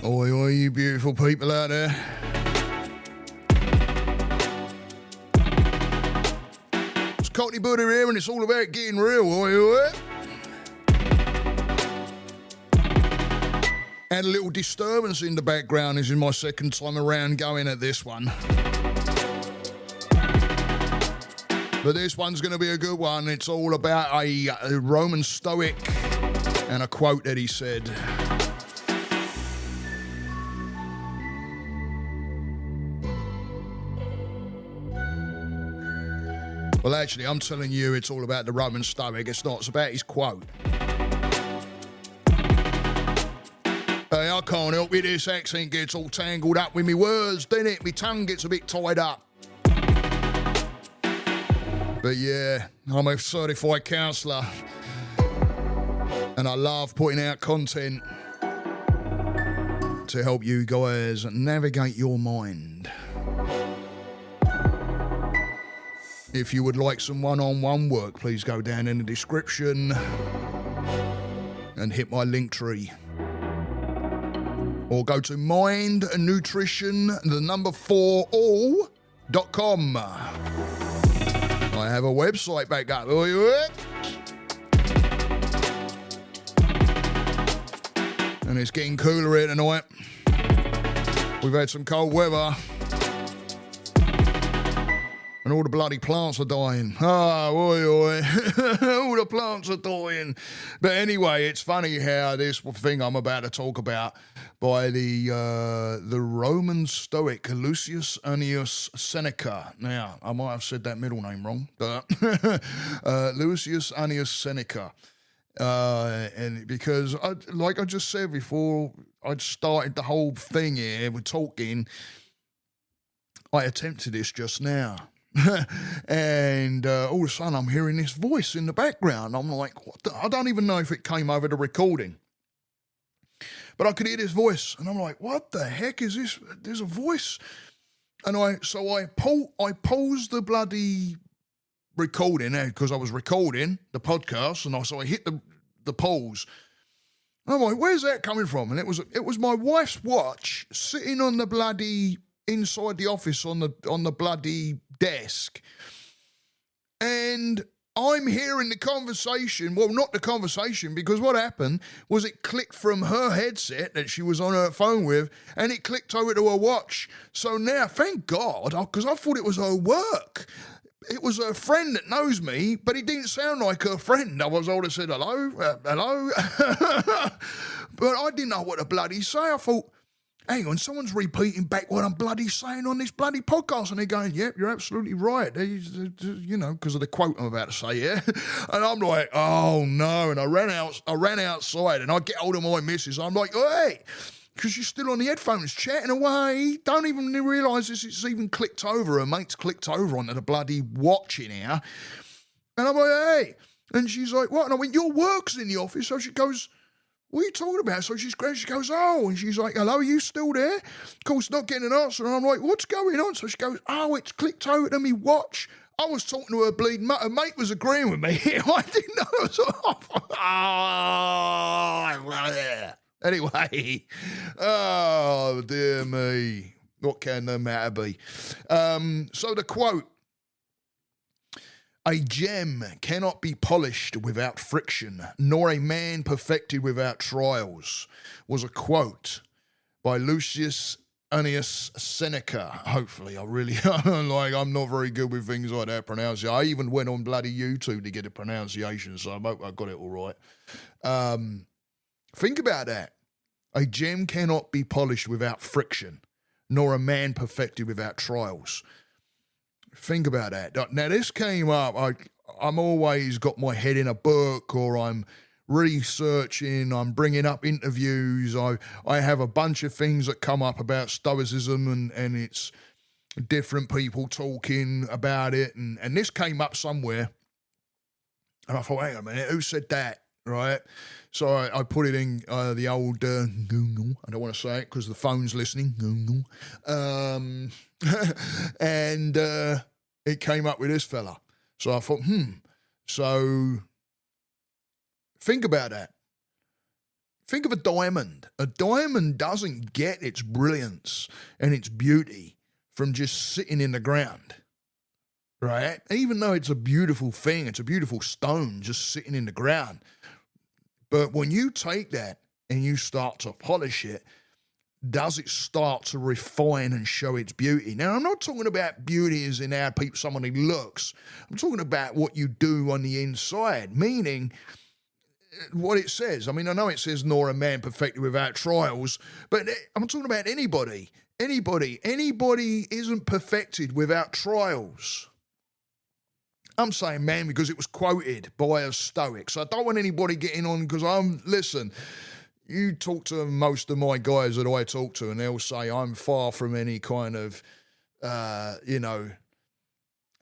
Oi, oi, you beautiful people out there. It's Cockney Buddha here, and it's all about getting real, oi, oi. And a little disturbance in the background. This is my second time around going at this one. But this one's going to be a good one. It's all about a Roman Stoic and a quote that he said. Well, actually, I'm telling you it's all about the Roman Stoic. It's not. It's about his quote. Hey, I can't help it. This accent gets all tangled up with me words, doesn't it? My tongue gets a bit tied up. But yeah, I'm a certified counsellor. And I love putting out content to help you guys navigate your mind. If you would like some one-on-one work, please go down in the description and hit my link tree. Or go to mindnutrition4all.com. I have a website back up. And it's getting cooler here tonight. We've had some cold weather. And all the bloody plants are dying. Oi, oi. All the plants are dying. But anyway, it's funny how this thing I'm about to talk about by the Roman Stoic Lucius Annius Seneca. Now, I might have said that middle name wrong, but Lucius Annius Seneca. And because, like I just said before, I'd started the whole thing here with talking, I attempted this just now. And all of a sudden I'm hearing this voice in the background. I'm like, what the? I don't even know if it came over the recording, but I could hear this voice, and I'm like, what the heck is this? There's a voice. And I paused the bloody recording because I was recording the podcast, and so I hit the pause. And I'm like, where's that coming from? And it was my wife's watch sitting on the bloody inside the office on the bloody desk, and I'm hearing the conversation. Well, not the conversation, because what happened was it clicked from her headset that she was on her phone with, and it clicked over to her watch. So now, thank God, because I thought it was her work. It was her friend that knows me, but it didn't sound like her friend. I was all that said, hello. But I didn't know what to bloody say. I thought, hang on, someone's repeating back what I'm bloody saying on this bloody podcast. And they're going, yep, you're absolutely right. You know, because of the quote I'm about to say, yeah. And I'm like, oh no. And I ran outside, and I get hold of my missus. I'm like, hey, because she's still on the headphones chatting away. Don't even realise it's even clicked over. Her mate's clicked over onto the bloody watch in here. And I'm like, hey. And she's like, what? And I went, your work's in the office. So she goes, what are you talking about? So she goes, oh, and she's like, hello, are you still there? Of course, not getting an answer. And I'm like, what's going on? So she goes, oh, it's clicked over to me watch. I was talking to her bleeding mate. Her mate was agreeing with me. I didn't know it was off. Anyway, oh, dear me. What can the matter be? So the quote, a gem cannot be polished without friction, nor a man perfected without trials, was a quote by Lucius Annius Seneca. Hopefully, I'm not very good with things like that pronouncing. I even went on bloody YouTube to get a pronunciation, so I hope I got it all right. Think about that. A gem cannot be polished without friction, nor a man perfected without trials. Think about that. Now, this came up. I'm always got my head in a book, or I'm researching, I'm bringing up interviews. I have a bunch of things that come up about Stoicism, and it's different people talking about it. And this came up somewhere. And I thought, hang on a minute, who said that? Right? So I put it in the old Google. I don't want to say it because the phone's listening. Google. And it came up with this fella. So I thought, So think about that. think of a diamond. A diamond doesn't get its brilliance and its beauty from just sitting in the ground, right? Even though it's a beautiful thing, it's a beautiful stone just sitting in the ground. But when you take that and you start to polish it, does it start to refine and show its beauty? Now, I'm not talking about beauty as in how somebody looks. I'm talking about what you do on the inside, meaning what it says. I mean, I know it says, nor a man perfected without trials, but I'm talking about anybody. Anybody isn't perfected without trials. I'm saying man because it was quoted by a Stoic, so I don't want anybody getting on because listen, you talk to most of my guys that I talk to and they'll say I'm far from any kind of,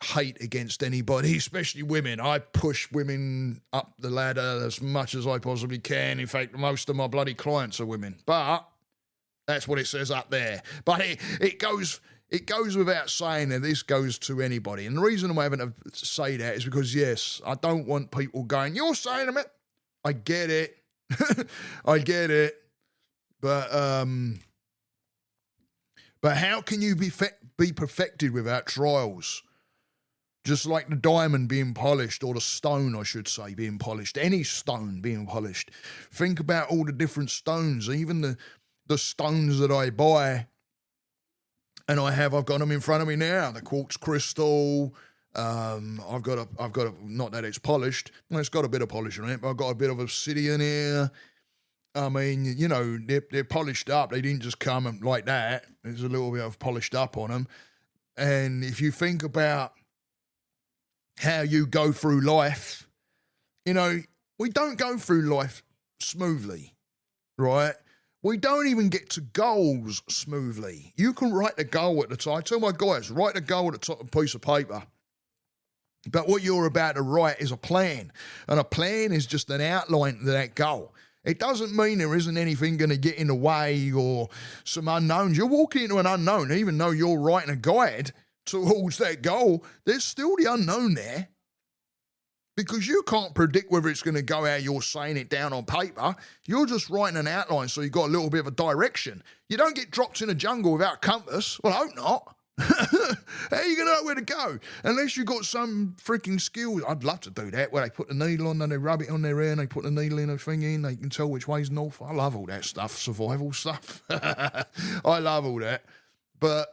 hate against anybody, especially women. I push women up the ladder as much as I possibly can. In fact, most of my bloody clients are women, but that's what it says up there. But it goes without saying that this goes to anybody. And the reason I'm having to say that is because, yes, I don't want people going, you're saying it. I get it. I get it. But how can you be perfected without trials? Just like the diamond being polished, or the stone, I should say, being polished. Any stone being polished. Think about all the different stones, even the stones that I buy. And I've got them in front of me now. The quartz crystal. I've got a, not that it's polished. Well, it's got a bit of polish on it, but I've got a bit of obsidian here. I mean, they're polished up. They didn't just come like that. There's a little bit of polished up on them. And if you think about how you go through life, we don't go through life smoothly, right? We don't even get to goals smoothly. You can write the goal at the time. I tell my guys, write the goal at the top of a piece of paper. But what you're about to write is a plan. And a plan is just an outline to that goal. It doesn't mean there isn't anything going to get in the way or some unknowns. You're walking into an unknown, even though you're writing a guide towards that goal, there's still the unknown there. Because you can't predict whether it's going to go how you're saying it down on paper. You're just writing an outline so you've got a little bit of a direction. You don't get dropped in a jungle without a compass. Well, I hope not. How are you going to know where to go? Unless you've got some freaking skill. I'd love to do that, where they put the needle on and they rub it on their ear and they put the needle in a thing in. They can tell which way's north. I love all that stuff, survival stuff. I love all that. But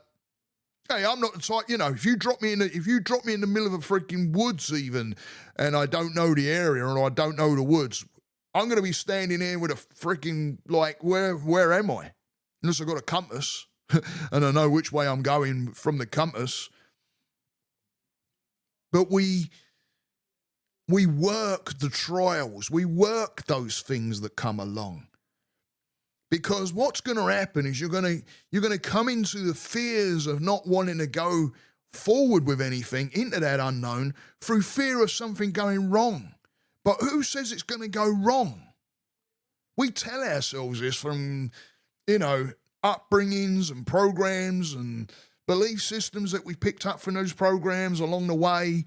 hey, I'm not the type, if you drop me in the middle of a freaking woods even, and I don't know the area and I don't know the woods, I'm going to be standing there with a freaking, where am I? Unless I've got a compass and I know which way I'm going from the compass. But we work the trials. We work those things that come along. Because what's going to happen is you're going to come into the fears of not wanting to go forward with anything into that unknown through fear of something going wrong. But who says it's going to go wrong? We tell ourselves this from, upbringings and programs and belief systems that we picked up from those programs along the way.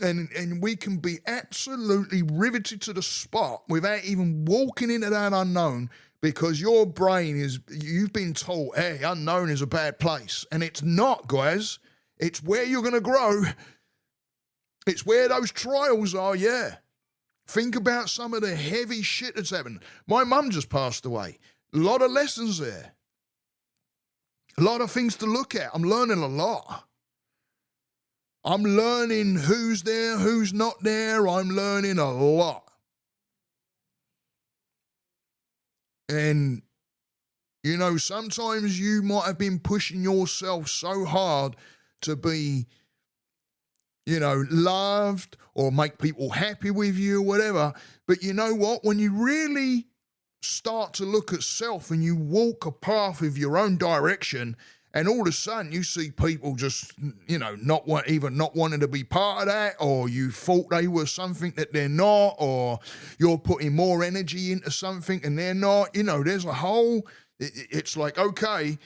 And we can be absolutely riveted to the spot without even walking into that unknown. Because your brain you've been told, hey, unknown is a bad place. And it's not, guys. It's where you're going to grow. It's where those trials are, yeah. Think about some of the heavy shit that's happened. My mum just passed away. A lot of lessons there. A lot of things to look at. I'm learning a lot. I'm learning who's there, who's not there. I'm learning a lot. And, sometimes you might have been pushing yourself so hard to be, loved or make people happy with you or whatever. But you know what? When you really start to look at self and you walk a path of your own direction, and all of a sudden you see people just, not wanting to be part of that, or you thought they were something that they're not, or you're putting more energy into something and they're not, there's a whole, it's like, okay,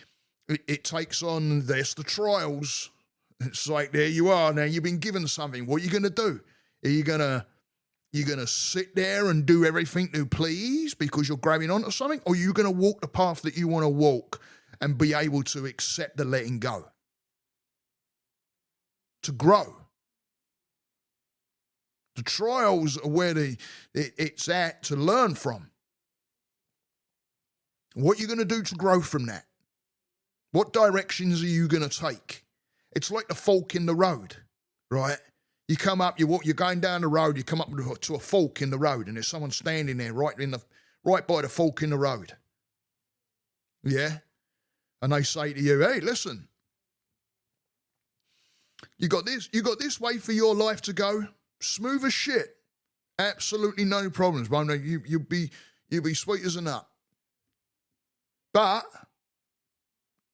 it takes on, there's the trials. It's like, there you are. Now you've been given something. What are you going to do? Are you going to You're going to sit there and do everything to please because you're grabbing onto something, or you're going to walk the path that you want to walk and be able to accept the letting go. To grow. The trials are where it's at to learn from. What are you going to do to grow from that? What directions are you going to take? It's like the fork in the road, right? You come up, you're going down the road, you come up to a fork in the road, and there's someone standing there right by the fork in the road. Yeah? And they say to you, hey, listen, you got this way for your life to go, smooth as shit. Absolutely no problems, bro. You'll be sweet as a nut. But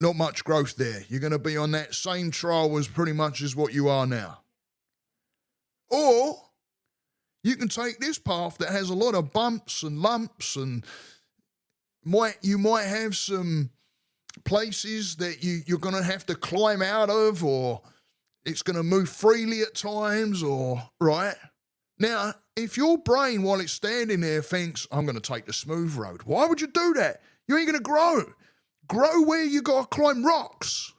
not much growth there. You're going to be on that same trial as pretty much as what you are now. Or you can take this path that has a lot of bumps and lumps, and you might have some places that you're going to have to climb out of, or it's going to move freely at times, or, right? Now, if your brain, while it's standing there, thinks, I'm going to take the smooth road, why would you do that? You ain't going to grow. Grow where you got to climb rocks.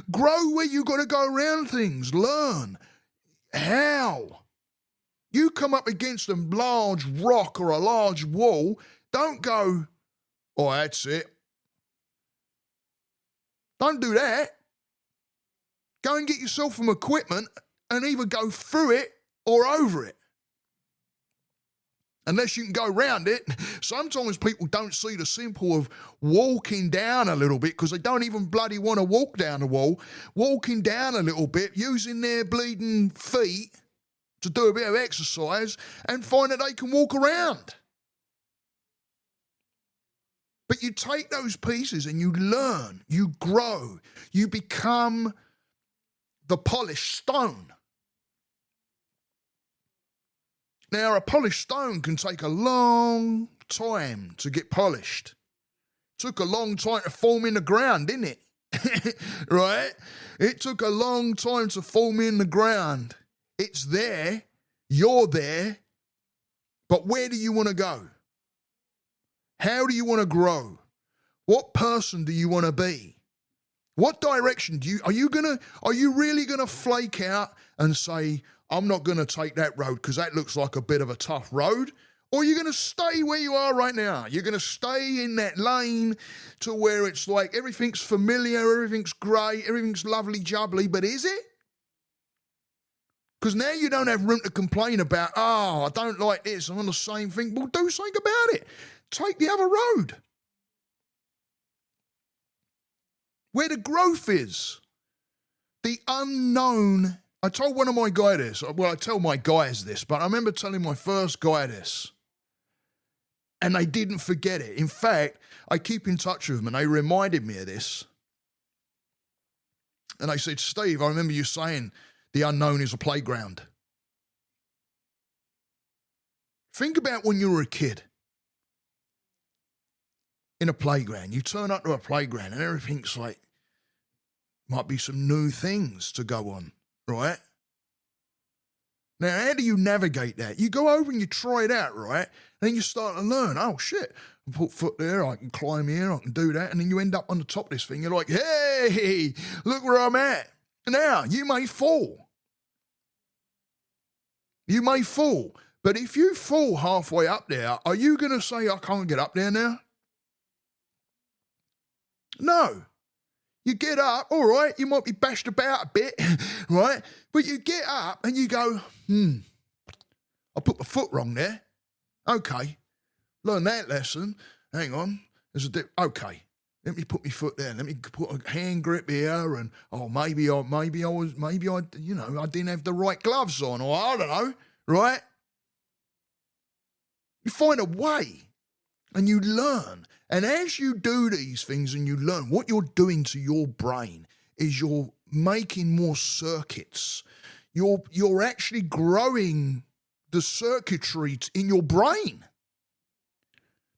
Grow where you got to go around things. Learn. How? You come up against a large rock or a large wall, don't go, oh, that's it. Don't do that. Go and get yourself some equipment and either go through it or over it. Unless you can go around it. Sometimes people don't see the simple of walking down a little bit because they don't even bloody want to walk down the wall. Walking down a little bit, using their bleeding feet to do a bit of exercise and find that they can walk around. But you take those pieces and you learn, you grow, you become the polished stone. Now, a polished stone can take a long time to get polished. Took a long time to form in the ground, didn't it? Right? It took a long time to form in the ground. It's there, you're there, but where do you want to go? How do you want to grow? What person do you want to be? What direction are you really gonna flake out and say, I'm not gonna take that road because that looks like a bit of a tough road? Or are you gonna stay where you are right now? You're gonna stay in that lane to where it's like everything's familiar, everything's great, everything's lovely jubbly, but is it? Because now you don't have room to complain about, I don't like this, I'm on the same thing. Well, do something about it. Take the other road. Where the growth is. The unknown. I told one of my guys this. Well, I tell my guys this, but I remember telling my first guy this. And they didn't forget it. In fact, I keep in touch with them and they reminded me of this. And they said, Steve, I remember you saying the unknown is a playground. Think about when you were a kid. In a playground. You turn up to a playground and everything's like, might be some new things to go on, right? Now, how do you navigate that? You go over and you try it out, right? Then you start to learn, oh shit, I put foot there, I can climb here, I can do that. And then you end up on the top of this thing. You're like, hey, look where I'm at. Now, you may fall. You may fall. But if you fall halfway up there, are you going to say, I can't get up there now? No. You get up, all right, you might be bashed about a bit, right? But you get up and you go, I put my foot wrong there. Okay, learn that lesson. Hang on, okay, let me put my foot there. Let me put a hand grip here, and maybe I didn't have the right gloves on, or I don't know, right? You find a way, and you learn. And as you do these things and you learn, what you're doing to your brain is you're making more circuits. You're actually growing the circuitry in your brain.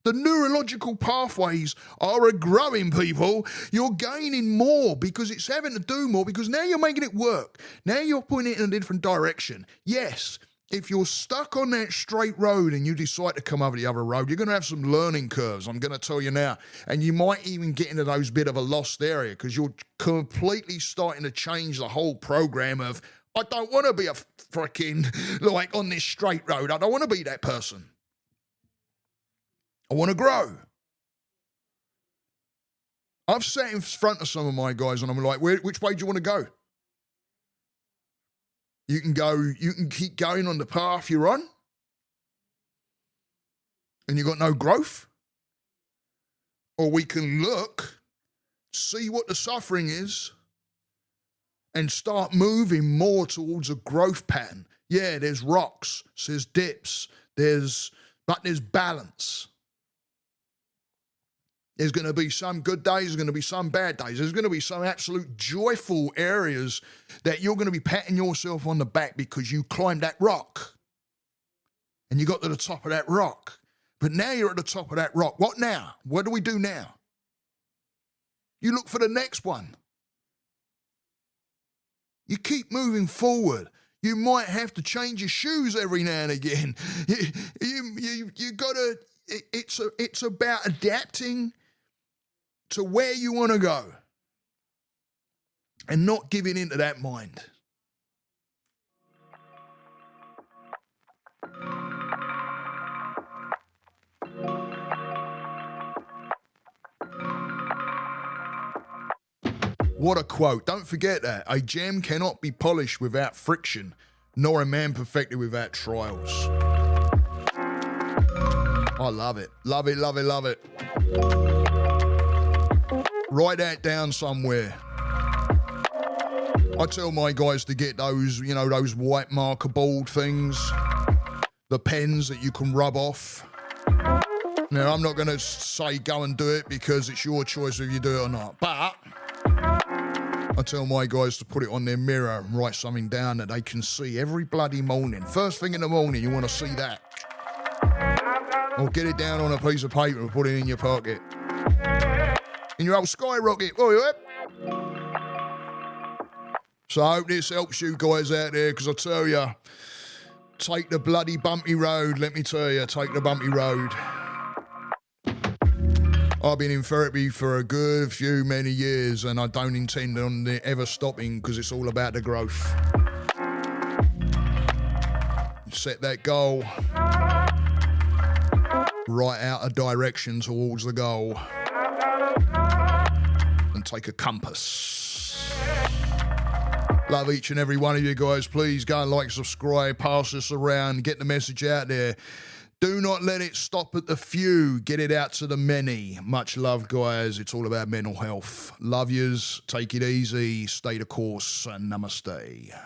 The neurological pathways are growing, people. You're gaining more because it's having to do more because now you're making it work. Now you're putting it in a different direction. Yes, if you're stuck on that straight road and you decide to come over the other road, you're going to have some learning curves, I'm going to tell you now. And you might even get into those bit of a lost area because you're completely starting to change the whole program of, I don't want to be a freaking, like, on this straight road. I don't want to be that person. I want to grow. I've sat in front of some of my guys and I'm like, which way do you want to go? You can keep going on the path you're on and you've got no growth. Or we can look, see what the suffering is and start moving more towards a growth pattern. Yeah, there's rocks, there's dips, but there's balance. There's going to be some good days, there's going to be some bad days. There's going to be some absolute joyful areas that you're going to be patting yourself on the back because you climbed that rock and you got to the top of that rock. But now you're at the top of that rock. What now? What do we do now? You look for the next one. You keep moving forward. You might have to change your shoes every now and again. You got to, it's about adapting to where you want to go and not giving into that mind. What a quote. Don't forget that. A gem cannot be polished without friction, nor a man perfected without trials. I love it. Love it, love it, love it. Write that down somewhere. I tell my guys to get those, those white marker board things, the pens that you can rub off. Now, I'm not going to say go and do it because it's your choice if you do it or not, but I tell my guys to put it on their mirror and write something down that they can see every bloody morning. First thing in the morning, you want to see that. Or get it down on a piece of paper and put it in your pocket. In your old skyrocket. Oh, yeah. So I hope this helps you guys out there, because I tell you, take the bloody bumpy road, let me tell you, take the bumpy road. I've been in therapy for a good many years, and I don't intend on it ever stopping because it's all about the growth. Set that goal. Write out a direction towards the goal. And take a compass. Love each and every one of you guys. Please go and like, subscribe, pass this around, get the message out there. Do not let it stop at the few. Get it out to the many. Much love, guys. It's all about mental health. Love yous. Take it easy. Stay the course. And namaste.